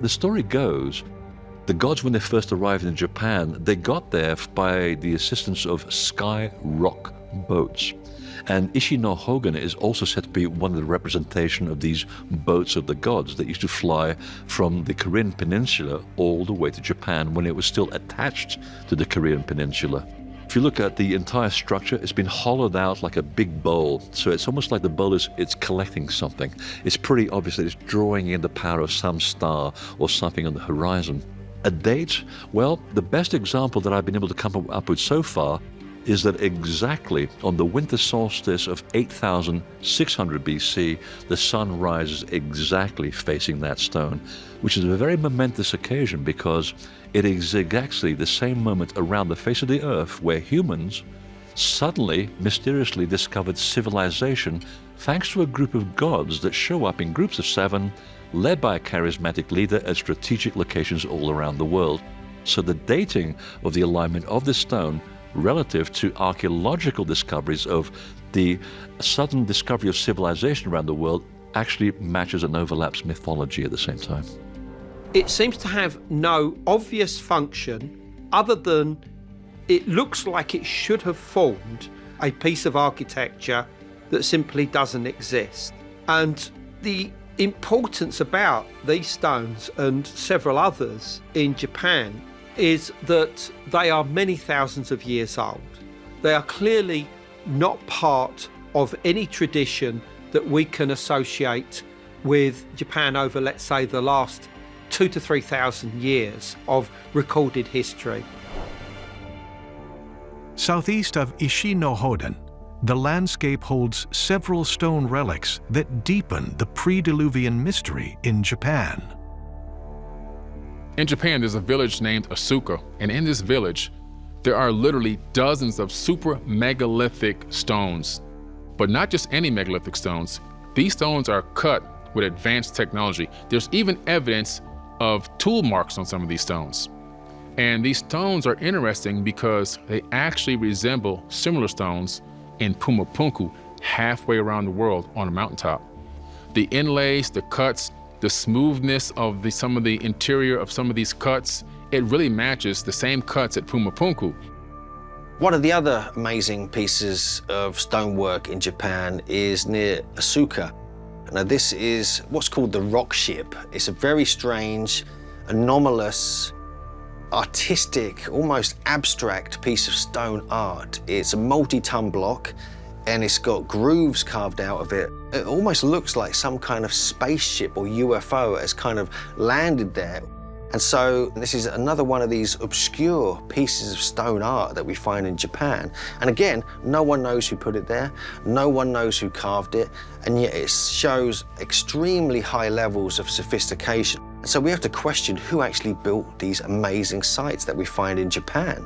The story goes, the gods, when they first arrived in Japan, they got there by the assistance of sky rock boats. And Ishi-no-Hoden is also said to be one of the representation of these boats of the gods that used to fly from the Korean peninsula all the way to Japan when it was still attached to the Korean peninsula. If you look at the entire structure, it's been hollowed out like a big bowl. So it's almost like the bowl it's collecting something. It's pretty obvious that it's drawing in the power of some star or something on the horizon. A date? Well, the best example that I've been able to come up with so far is that exactly on the winter solstice of 8,600 BC, the sun rises exactly facing that stone, which is a very momentous occasion because it is exactly the same moment around the face of the earth where humans suddenly, mysteriously discovered civilization thanks to a group of gods that show up in groups of 7, led by a charismatic leader at strategic locations all around the world. So the dating of the alignment of this stone relative to archaeological discoveries of the sudden discovery of civilization around the world actually matches and overlaps mythology at the same time. It seems to have no obvious function other than it looks like it should have formed a piece of architecture that simply doesn't exist. And the importance about these stones and several others in Japan is that they are many thousands of years old. They are clearly not part of any tradition that we can associate with Japan over, let's say, the last 2,000 to 3,000 years of recorded history. Southeast of Ishi-no-Hoden, the landscape holds several stone relics that deepen the pre-Diluvian mystery in Japan. In Japan, there's a village named Osaka, and in this village, there are literally dozens of super megalithic stones. But not just any megalithic stones. These stones are cut with advanced technology. There's even evidence of tool marks on some of these stones. And these stones are interesting because they actually resemble similar stones in Pumapunku, halfway around the world on a mountaintop. The inlays, the cuts, the smoothness of some of the interior of some of these cuts, it really matches the same cuts at Pumapunku. One of the other amazing pieces of stonework in Japan is near Osaka. Now this is what's called the rock ship. It's a very strange, anomalous, artistic, almost abstract piece of stone art. It's a multi-ton block and it's got grooves carved out of it. It almost looks like some kind of spaceship or UFO has kind of landed there. And so this is another one of these obscure pieces of stone art that we find in Japan. And again, no one knows who put it there, no one knows who carved it, and yet it shows extremely high levels of sophistication. So we have to question who actually built these amazing sites that we find in Japan.